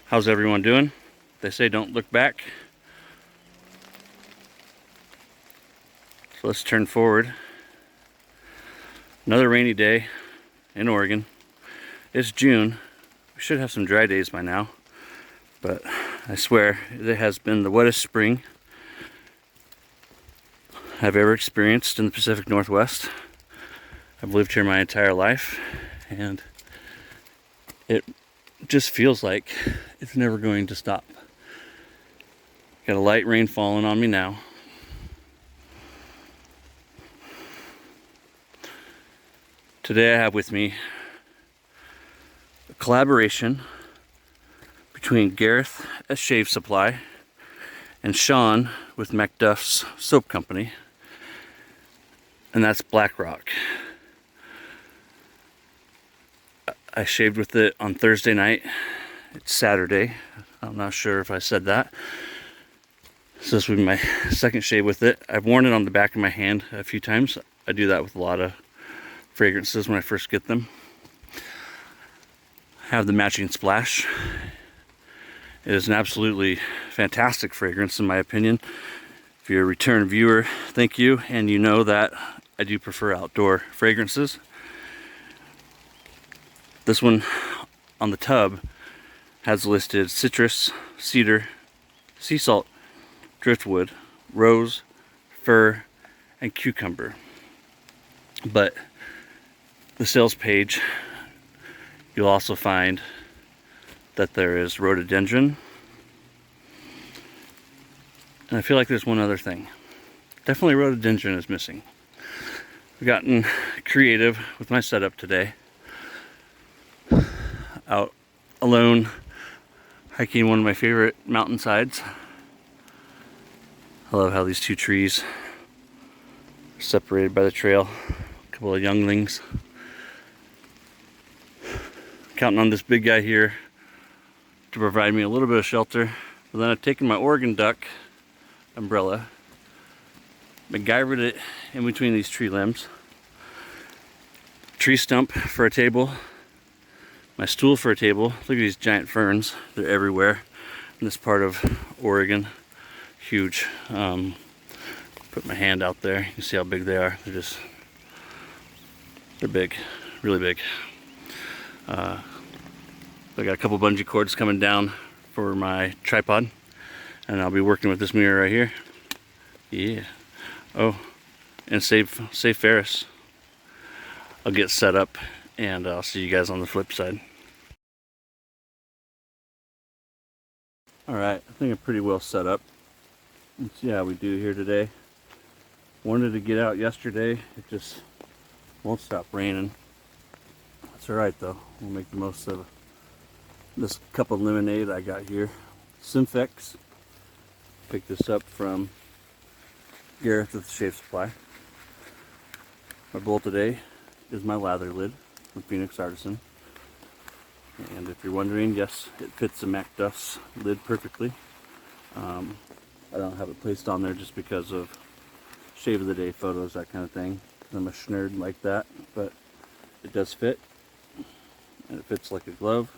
How's everyone doing? They say don't look back. So let's turn forward. Another rainy day in Oregon. It's June. We should have some dry days by now. But I swear, it has been the wettest spring I've ever experienced in the Pacific Northwest. I've lived here my entire life, and it just feels like it's never going to stop. Got a light rain falling on me now. Today I have with me a collaboration between Gareth at Shave Supply and Sean with MacDuffs Soap Company, and that's Blackrock. I shaved with it on Thursday night. It's Saturday. I'm not sure if I said that. So this will be my second shave with it. I've worn it on the back of my hand a few times. I do that with a lot of fragrances when I first get them. I have the matching splash. It is an absolutely fantastic fragrance in my opinion. If you're a return viewer, thank you, and you know that I do prefer outdoor fragrances. This one on the tub has listed citrus, cedar, sea salt, driftwood, rose, fir, and cucumber. But the sales page, you'll also find that there is rhododendron. And I feel like there's one other thing. Definitely rhododendron is missing. I've gotten creative with my setup today. Out alone, hiking one of my favorite mountainsides. I love how these two trees are separated by the trail. A couple of younglings. Counting on this big guy here to provide me a little bit of shelter. But then I've taken my Oregon duck umbrella, MacGyvered it in between these tree limbs, tree stump for a table, my stool for a table. Look at these giant ferns. They're everywhere in this part of Oregon. Huge. Put my hand out there. You can see how big they are. They're big, really big. I got a couple bungee cords coming down for my tripod, and I'll be working with this mirror right here. Yeah. Oh, and save Ferris. I'll get set up, and I'll see you guys on the flip side. Alright, I think I'm pretty well set up. Let's see how we do here today. Wanted to get out yesterday, it just won't stop raining. That's alright though, we'll make the most of this cup of lemonade I got here. SimFix. Picked this up from Gareth with Shave Supply. My bowl today is my lather lid from Phoenix Artisan. And if you're wondering, yes, it fits the Macduffs lid perfectly. I don't have it placed on there just because of shave of the day photos, that kind of thing. I'm a schnerd like that, but it does fit. And it fits like a glove.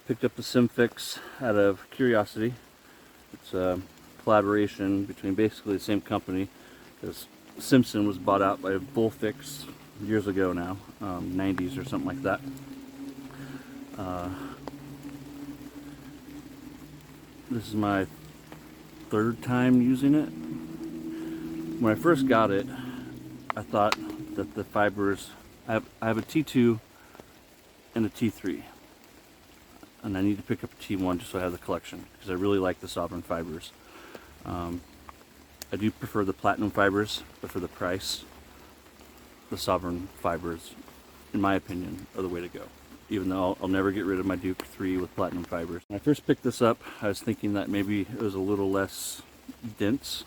Picked up the SimFix out of curiosity. It's a collaboration between basically the same company, because Simpson was bought out by Bullfix years ago now, 90s or something like that. This is my third time using it. When I first got it, I thought that the fibers, I have a T2 and a T3. And I need to pick up a T1 just so I have the collection, because I really like the Sovereign fibers. I do prefer the Platinum fibers, but for the price, the Sovereign fibers, in my opinion, are the way to go. Even though I'll never get rid of my Duke 3 with Platinum fibers. When I first picked this up, I was thinking that maybe it was a little less dense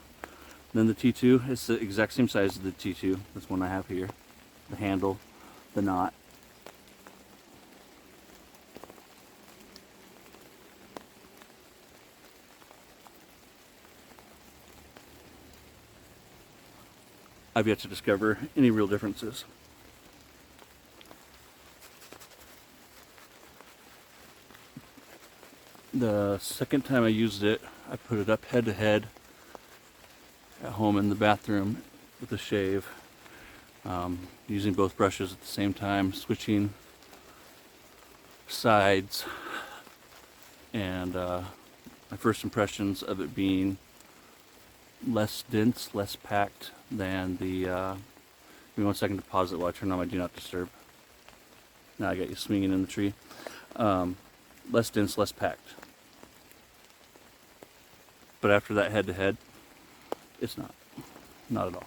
than the T2. It's the exact same size as the T2, this one I have here. The handle, the knot. I've yet to discover any real differences. The second time I used it, I put it up head to head at home in the bathroom with a shave, using both brushes at the same time, switching sides, and my first impressions of it being less dense, less packed than the, give me 1 second to pause it while I turn on my do not disturb. Now I got you swinging in the tree. Less dense, less packed. But after that head to head, it's not at all.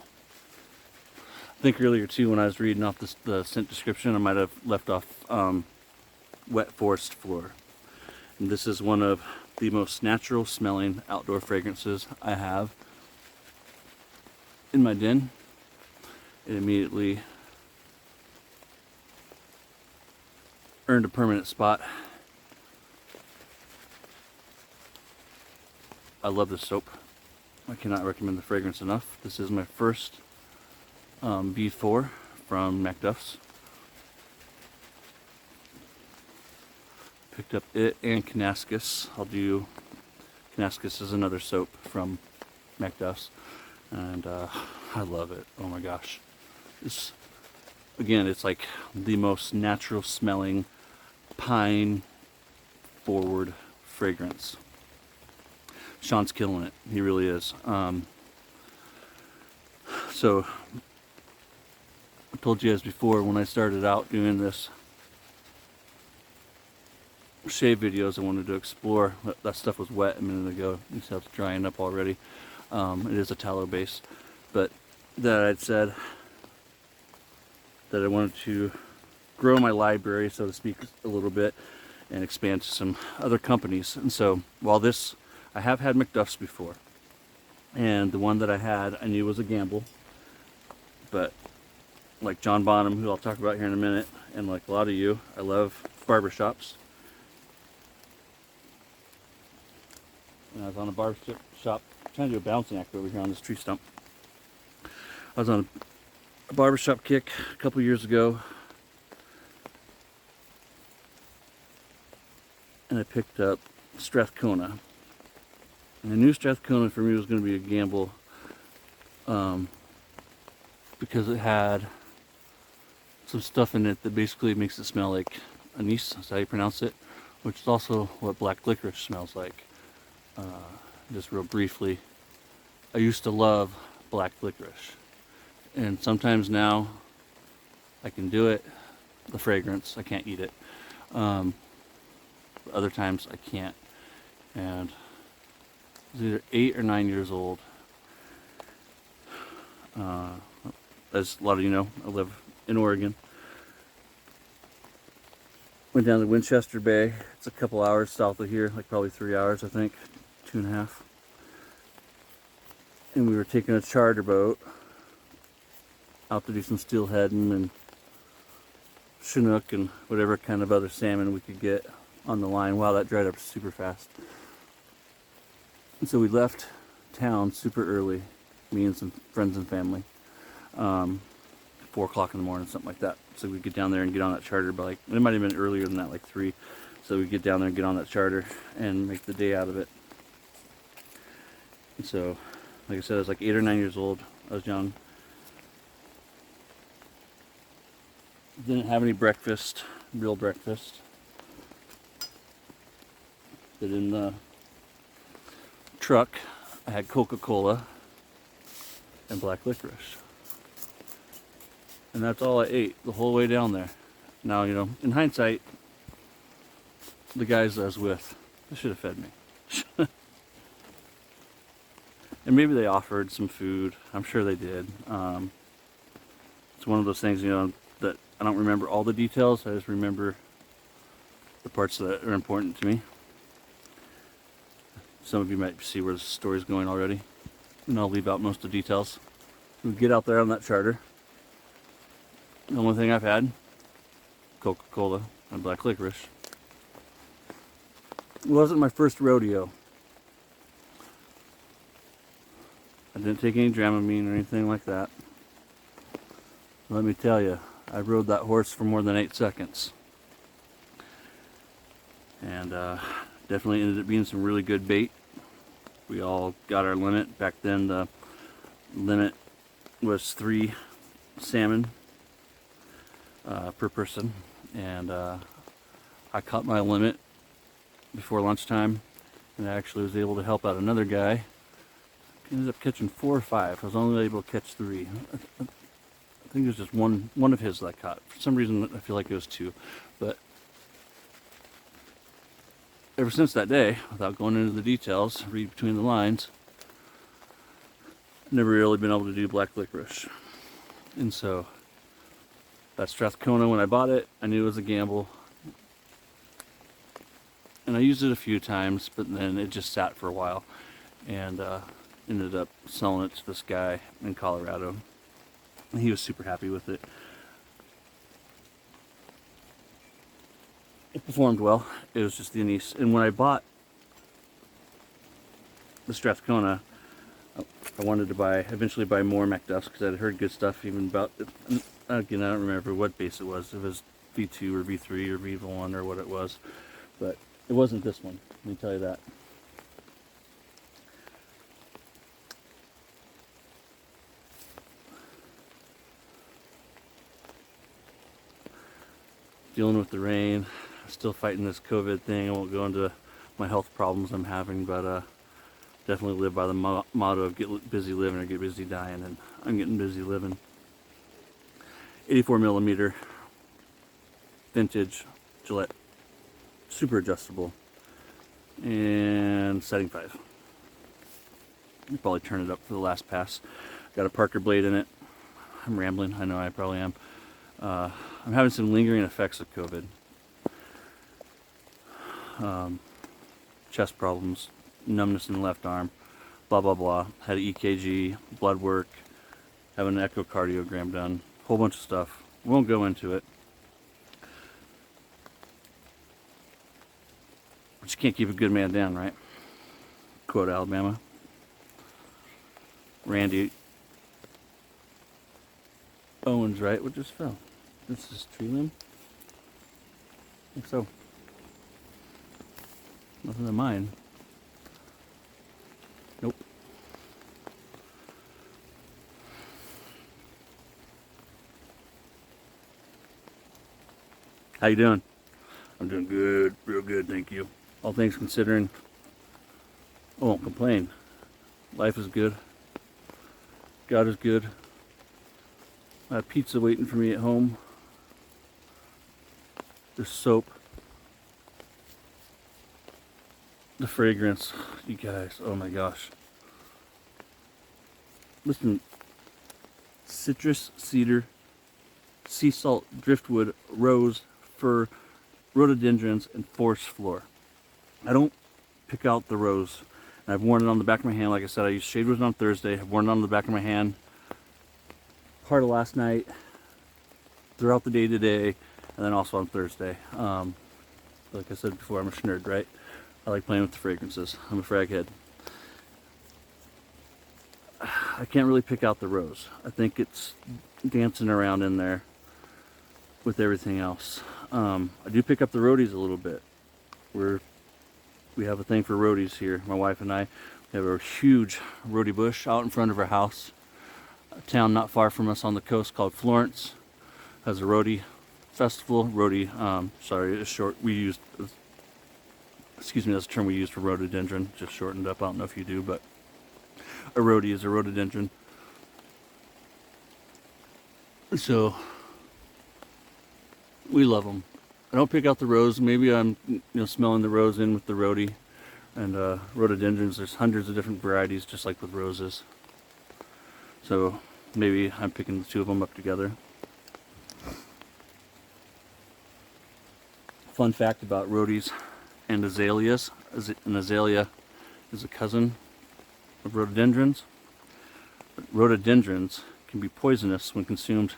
I think earlier too, when I was reading off the scent description, I might have left off wet forest floor. And this is one of the most natural smelling outdoor fragrances I have in my den. It immediately earned a permanent spot. I love this soap. I cannot recommend the fragrance enough. This is my first B4 from MacDuffs. Picked up it and Canascus. Canascus is another soap from MacDuffs, and I love it. Oh my gosh. Again, it's like the most natural smelling pine forward fragrance. Sean's killing it. He really is. So I told you guys before, when I started out doing this shave videos, I wanted to explore. That stuff was wet a minute ago. You see how it's drying up already. It is a tallow base, but that I'd said that I wanted to grow my library, so to speak, a little bit and expand to some other companies. And so while this, I have had Macduffs before, and the one that I had I knew was a gamble, but like John Bonham, who I'll talk about here in a minute, and like a lot of you, I love barbershops. And I was on a barbershop trying to do a balancing act over here on this tree stump. I was on a barbershop kick a couple years ago, and I picked up Strathcona. And I knew Strathcona for me was going to be a gamble, because it had some stuff in it that basically makes it smell like anise, that's how you pronounce it, which is also what black licorice smells like. Just real briefly, I used to love black licorice, and sometimes now I can do it, the fragrance, I can't eat it. Other times I can't. And I was either 8 or 9 years old. As a lot of you know, I live in Oregon. Went down to Winchester Bay. It's a couple hours south of here, like probably 3 hours, I think, 2.5. And we were taking a charter boat out to do some steelheading and Chinook and whatever kind of other salmon we could get on the line. Wow, that dried up super fast. And so we left town super early, me and some friends and family, 4 o'clock in the morning, something like that. So we'd get down there and get on that charter by like, it might have been earlier than that, like 3. So we'd get down there and get on that charter and make the day out of it. And so, like I said, I was like 8 or 9 years old. I was young. Didn't have any breakfast, real breakfast. But in the truck, I had Coca-Cola and black licorice. And that's all I ate the whole way down there. Now, you know, in hindsight, the guys I was with, they should have fed me. And maybe they offered some food. I'm sure they did. It's one of those things, you know, that I don't remember all the details. I just remember the parts that are important to me. Some of you might see where the story's going already, and I'll leave out most of the details. We get out there on that charter. The only thing I've had, Coca-Cola and black licorice. It wasn't my first rodeo. I didn't take any Dramamine or anything like that. Let me tell you, I rode that horse for more than 8 seconds. And definitely ended up being some really good bait. We all got our limit. Back then the limit was 3 salmon per person. And I caught my limit before lunchtime. And I actually was able to help out another guy. Ended up catching 4 or 5. I was only able to catch 3. I think it was just one of his that I caught. For some reason I feel like it was 2. But ever since that day, without going into the details, read between the lines, never really been able to do black licorice. And so that Strathcona, when I bought it, I knew it was a gamble. And I used it a few times, but then it just sat for a while. And ended up selling it to this guy in Colorado. And he was super happy with it. It performed well. It was just the anise. And when I bought the Strathcona, I wanted to eventually buy more Macduffs because I'd heard good stuff even about it. Again, I don't remember what base it was. It was V2 or V3 or V1 or what it was. But it wasn't this one, let me tell you that. Dealing with the rain, still fighting this COVID thing. I won't go into my health problems I'm having, but definitely live by the motto of get busy living or get busy dying, and I'm getting busy living. 84 millimeter vintage Gillette Super Adjustable and setting 5. I'll probably turn it up for the last pass. Got a Parker blade in it. I'm rambling, I know I probably am. I'm having some lingering effects of COVID. Chest problems, numbness in the left arm, blah blah blah. Had an EKG, blood work, having an echocardiogram done, whole bunch of stuff. Won't go into it. But you can't keep a good man down, right? Quote Alabama. Randy Owens, right? What just fell? This is tree limb? I think so. Nothing of mine. Nope. How you doing? I'm doing good, real good, thank you. All things considering, I won't complain. Life is good. God is good. I have pizza waiting for me at home. There's soap. The fragrance, you guys, oh my gosh. Listen, citrus, cedar, sea salt, driftwood, rose, fir, rhododendrons, and forest floor. I don't pick out the rose. And I've worn it on the back of my hand. Like I said, I used shade rosin on Thursday. I've worn it on the back of my hand part of last night, throughout the day today, and then also on Thursday. Like I said before, I'm a schnerd, right? I like playing with the fragrances. I'm a frag head. I can't really pick out the rose. I think it's dancing around in there with everything else. I do pick up the roadies a little bit. We have a thing for roadies here. My wife and I have a huge roadie bush out in front of our house. A town not far from us on the coast called Florence has a roadie festival. Roadie, sorry, it's short. We used, excuse me, that's a term we use for rhododendron, just shortened up. I don't know if you do, but a roadie is a rhododendron. So we love them. I don't pick out the rose. Maybe I'm smelling the rose in with the rhodie. And rhododendrons, there's hundreds of different varieties, just like with roses. So maybe I'm picking the two of them up together. Fun fact about rhodies and azaleas. An azalea is a cousin of rhododendrons. But rhododendrons can be poisonous when consumed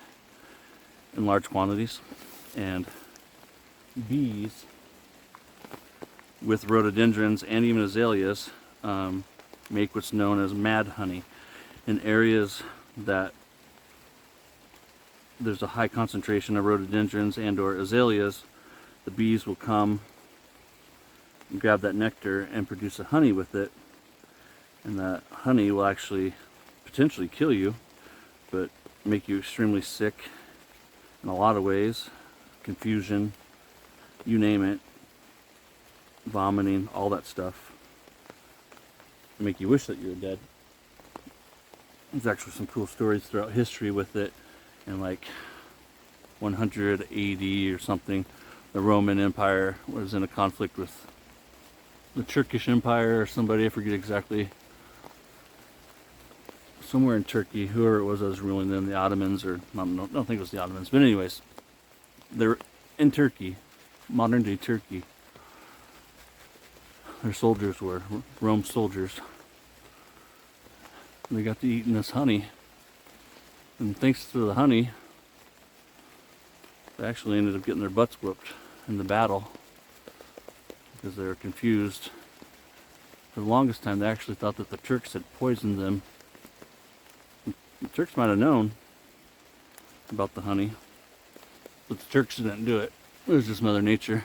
in large quantities. And bees with rhododendrons and even azaleas make what's known as mad honey in areas that there's a high concentration of rhododendrons and or azaleas, the bees will come and grab that nectar and produce a honey with it, and that honey will actually potentially kill you, but make you extremely sick in a lot of ways. Confusion, you name it, vomiting, all that stuff. Make you wish that you were dead. There's actually some cool stories throughout history with it. In like 100 AD or something, the Roman Empire was in a conflict with the Turkish Empire or somebody, I forget exactly. Somewhere in Turkey, whoever it was that was ruling them, the Ottomans, or I don't think it was the Ottomans, but anyways, they're in Turkey, modern day Turkey. Their soldiers were Rome soldiers. And they got to eating this honey, and thanks to the honey, they actually ended up getting their butts whooped in the battle because they were confused. For the longest time, they actually thought that the Turks had poisoned them. The Turks might have known about the honey, but the Turks didn't do it. It was just Mother Nature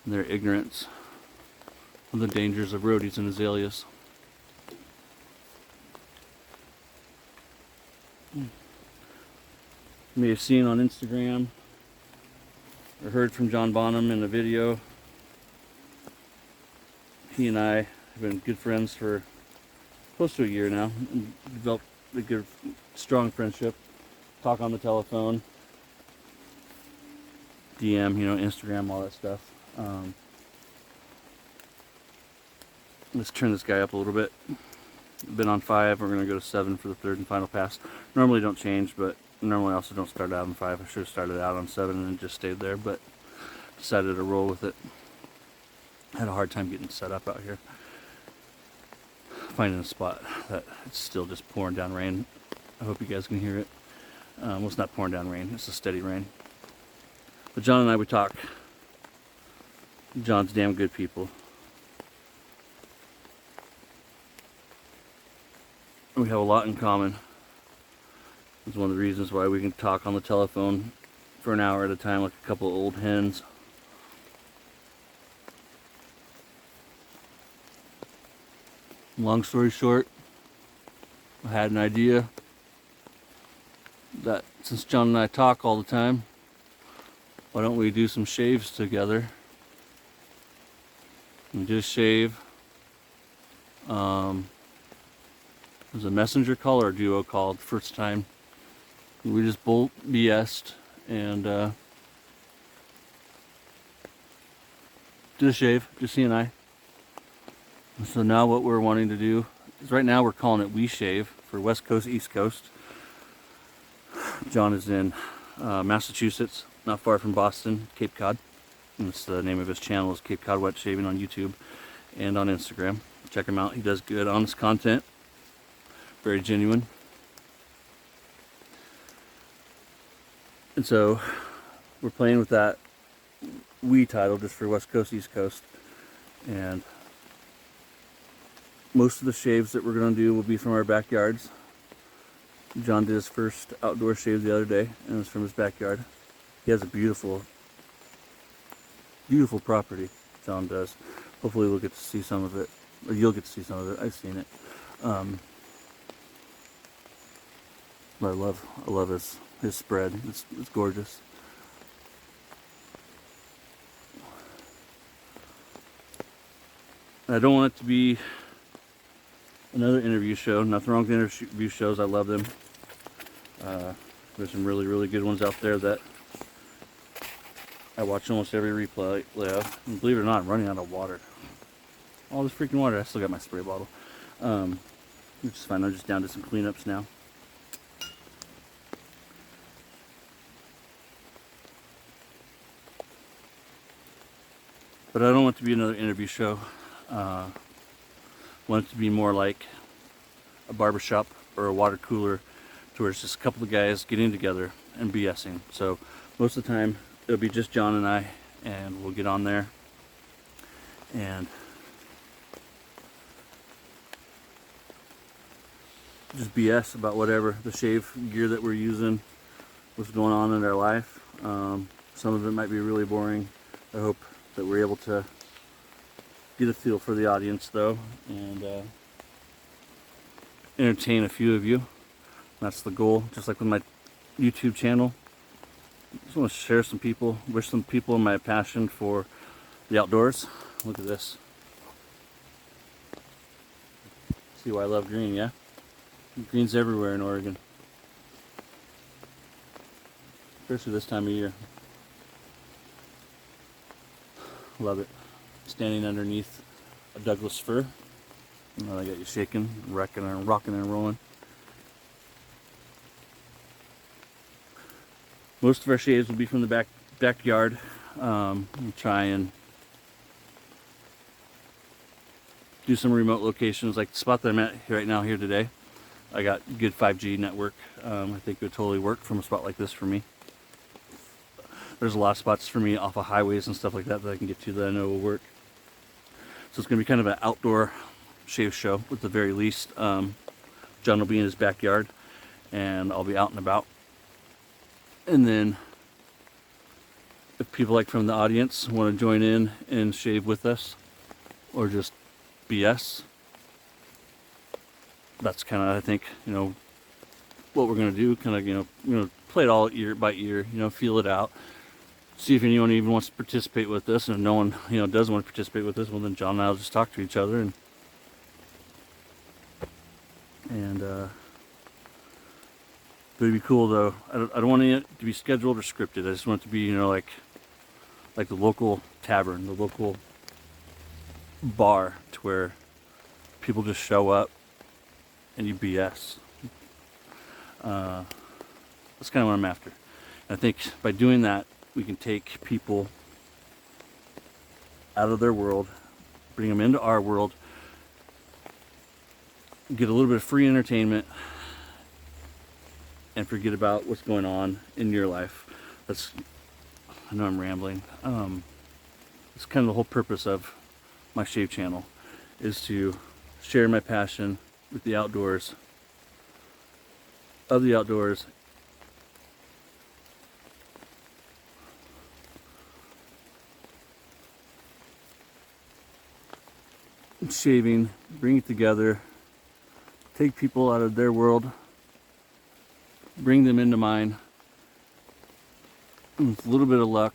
and their ignorance of the dangers of rhodies and azaleas. You may have seen on Instagram or heard from John Bonham in a video. He and I have been good friends for close to a year now, and developed a good, strong friendship. Talk on the telephone, DM, Instagram, all that stuff. Let's turn this guy up a little bit. Been on 5, we're going to go to 7 for the third and final pass. Normally don't change, but normally I also don't start out on 5. I should have started out on 7 and just stayed there, but decided to roll with it. Had a hard time getting set up out here. Finding a spot that it's still just pouring down rain. I hope you guys can hear it. Well, it's not pouring down rain, it's a steady rain. But John and I, we talk. John's damn good people. We have a lot in common. It's one of the reasons why we can talk on the telephone for an hour at a time like a couple of old hens. Long story short, I had an idea that since John and I talk all the time, why don't we do some shaves together? And just shave. It was a messenger call or a duo call the first time. We just both BS'd and did a shave, just he and I. So now what we're wanting to do is, right now we're calling it We Shave for West Coast, East Coast. John is in Massachusetts, not far from Boston, Cape Cod. And that's the name of his channel, is Cape Cod Wet Shaving on YouTube and on Instagram. Check him out. He does good, honest content. Very genuine. And so we're playing with that We title just for West Coast, East Coast. And most of the shaves that we're going to do will be from our backyards. John did his first outdoor shave the other day, and it was from his backyard. He has a beautiful, beautiful property, John does. Hopefully we'll get to see some of it, or you'll get to see some of it. I've seen it. But I love his spread. It's gorgeous. I don't want it to be another interview show. Nothing wrong with interview shows. I love them. There's some really, really good ones out there that I watch almost every replay of. And believe it or not, I'm running out of water. All this freaking water. I still got my spray bottle. Which is fine. I'm just down to some cleanups now. But I don't want it to be another interview show. I want it to be more like a barbershop or a water cooler, to where it's just a couple of guys getting together and BSing. So most of the time it'll be just John and I, and we'll get on there and just BS about whatever, the shave gear that we're using, what's going on in their life. Some of it might be really boring. I hope that we're able to get a feel for the audience though, and entertain a few of you. That's the goal. Just like with my YouTube channel, I just want to share some people, wish some people my passion for the outdoors. Look at this. See why I love green, yeah? Green's everywhere in Oregon, especially this time of year. Love it. Standing underneath a Douglas fir. I got you shaking, rocking and rolling. Most of our shaves will be from the backyard. We'll try and do some remote locations, like the spot that I'm at right now here today. I got good 5G network. I think it would totally work from a spot like this for me. There's a lot of spots for me off of highways and stuff like that that I can get to that I know will work. So it's going to be kind of an outdoor shave show at the very least. John will be in his backyard and I'll be out and about. And then if people like from the audience want to join in and shave with us or just BS, that's kind of, I think, what we're going to do. Kind of, play it all ear by ear, feel it out. See if anyone even wants to participate with this, and if no one, doesn't want to participate with this, well then John and I will just talk to each other, and but it'd be cool though. I don't want it to be scheduled or scripted. I just want it to be, like the local tavern, the local bar, to where people just show up and you BS. That's kind of what I'm after. And I think by doing that, we can take people out of their world, bring them into our world, get a little bit of free entertainment, and forget about what's going on in your life. I know I'm rambling. That's kind of the whole purpose of my shave channel, is to share my passion with the outdoors, shaving, bring it together, take people out of their world, bring them into mine. And with a little bit of luck,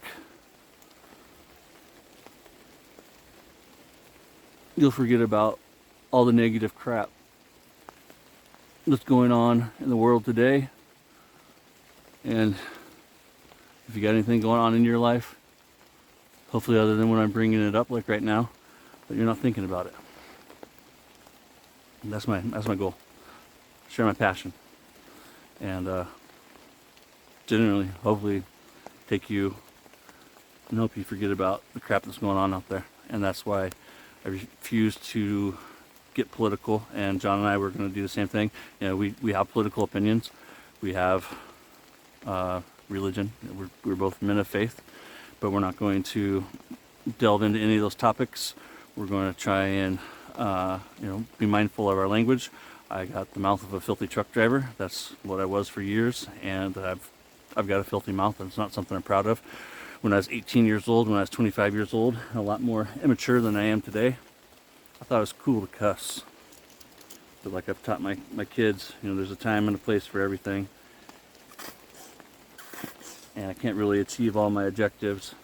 you'll forget about all the negative crap that's going on in the world today. And if you got anything going on in your life, hopefully other than when I'm bringing it up like right now, but you're not thinking about it. And that's my goal. Share my passion, and generally, hopefully, take you and help you forget about the crap that's going on out there. And that's why I refuse to get political. And John and I were going to do the same thing. We have political opinions. We have religion. We're both men of faith, but we're not going to delve into any of those topics. We're going to try and be mindful of our language. I got the mouth of a filthy truck driver. That's what I was for years, and I've got a filthy mouth, and it's not something I'm proud of. When I was 18 years old, when I was 25 years old, a lot more immature than I am today, I thought it was cool to cuss. But like I've taught my kids, there's a time and a place for everything. And I can't really achieve all my objectives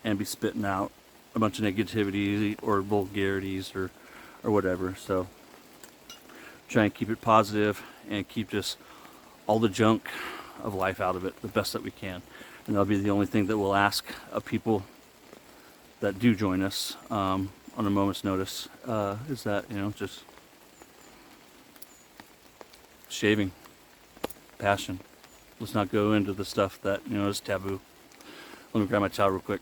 and be spitting out a bunch of negativity or vulgarities or whatever. So try and keep it positive and keep just all the junk of life out of it the best that we can. And that'll be the only thing that we'll ask of people that do join us on a moment's notice, is that, just shaving, passion. Let's not go into the stuff that, is taboo. Let me grab my towel real quick.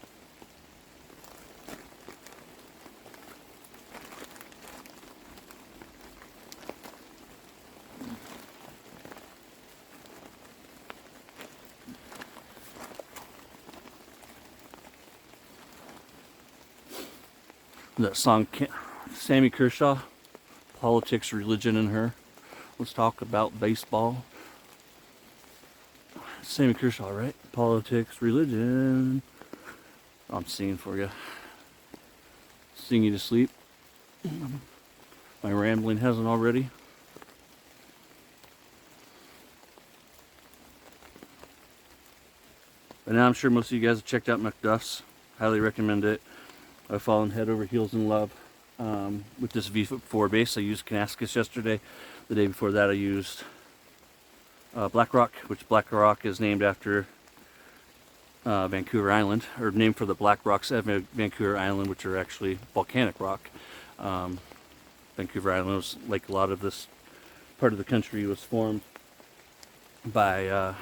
That song, Sammy Kershaw, politics, religion in her. Let's talk about baseball. Sammy Kershaw, right? Politics, religion. I'm singing for you. Sing you to sleep. My rambling hasn't already. But now I'm sure most of you guys have checked out MacDuffs. Highly recommend it. I've fallen head over heels in love with this V4 base. I used Kanaskus yesterday. The day before that I used Blackrock, which Blackrock is named after Vancouver Island, or named for the black rocks at Vancouver Island, which are actually volcanic rock. Vancouver Island was, like a lot of this part of the country, was formed by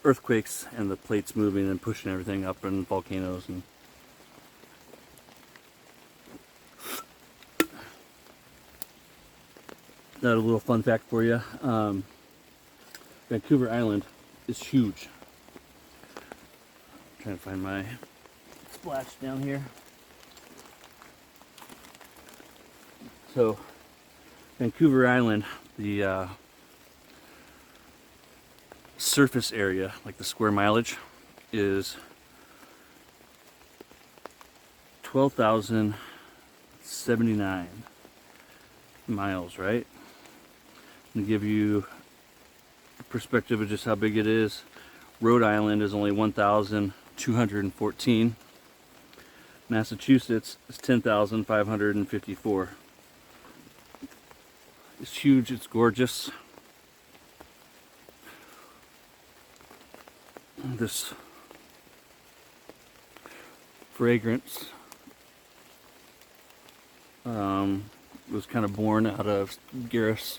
earthquakes and the plates moving and pushing everything up, and volcanoes. And that a little fun fact for you. Vancouver Island is huge. I'm trying to find my splash down here. So Vancouver Island, the surface area, like the square mileage, is 12,079 miles, right? To give you a perspective of just how big it is, Rhode Island is only 1,214. Massachusetts is 10,554. It's huge, it's gorgeous. This fragrance was kind of born out of Gareth's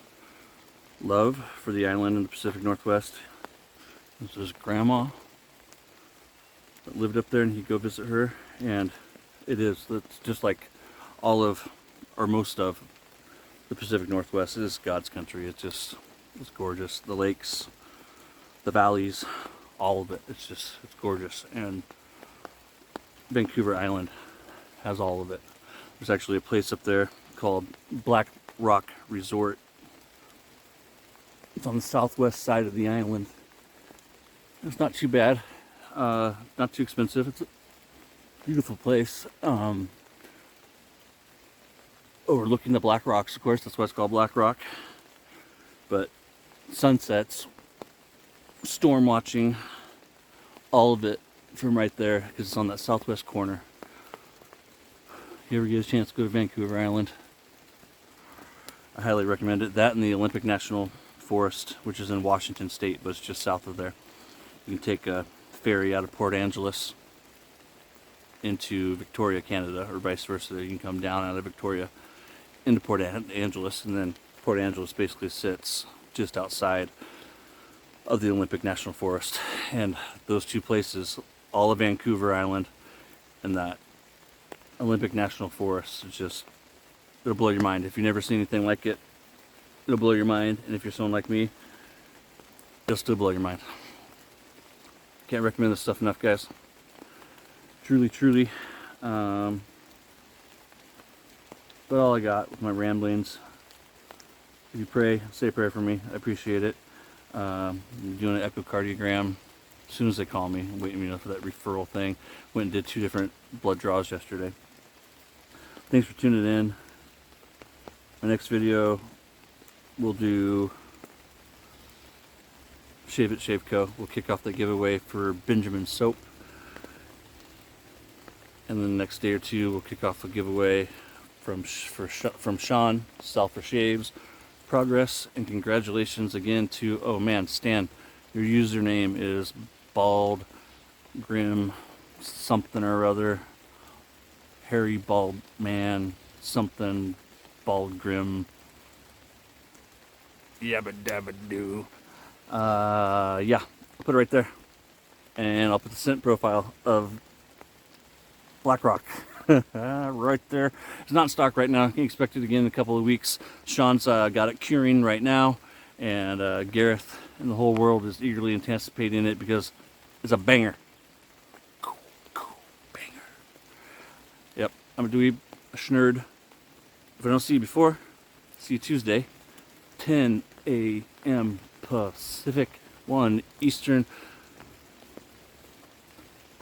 love for the island in the Pacific Northwest. This is grandma that lived up there, and he'd go visit her, and it's just like all of, or most of, the Pacific Northwest is God's country. It's gorgeous. The lakes, the valleys, all of it. It's gorgeous. And Vancouver Island has all of it. There's actually a place up there called Blackrock Resort. It's on the southwest side of the island. It's not too bad. Not too expensive. It's a beautiful place. Overlooking the Black Rocks, of course. That's why it's called Blackrock. But sunsets, storm watching, all of it from right there, because it's on that southwest corner. If you ever get a chance to go to Vancouver Island, I highly recommend it. That and the Olympic National Forest, which is in Washington State, but it's just south of there. You can take a ferry out of Port Angeles into Victoria, Canada, or vice versa. You can come down out of Victoria into Port Angeles, and then Port Angeles basically sits just outside of the Olympic National Forest. And those two places, all of Vancouver Island and that Olympic National Forest, it'll blow your mind. If you've never seen anything like it, it'll blow your mind. And if you're someone like me, it'll still blow your mind. Can't recommend this stuff enough, guys. Truly, truly. But all I got with my ramblings. If you pray, say a prayer for me. I appreciate it. I'm doing an echocardiogram as soon as they call me. I'm waiting for that referral thing. Went and did 2 different blood draws yesterday. Thanks for tuning in. My next video, we'll do Shave It Shave Co. We'll kick off the giveaway for Benjamin soap. And then the next day or 2, we'll kick off a giveaway from Sean, Sal for Shaves. Progress, and congratulations again to, oh man, Stan, your username is Bald Grim something or other. Harry Bald Man something Bald Grim yabba dabba doo. Yeah, I'll put it right there. And I'll put the scent profile of Blackrock right there. It's not in stock right now. You can expect it again in a couple of weeks. Sean's got it curing right now, and Gareth and the whole world is eagerly anticipating it because it's a banger. Cool banger. Yep, I'm a dweeb, a schnerd, If I don't see you before, see you Tuesday, 10 a.m. Pacific, 1 Eastern.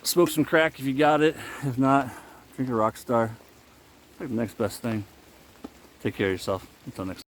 Smoke some crack if you got it. If not, drink a Rockstar. It's like the next best thing. Take care of yourself. Until next time.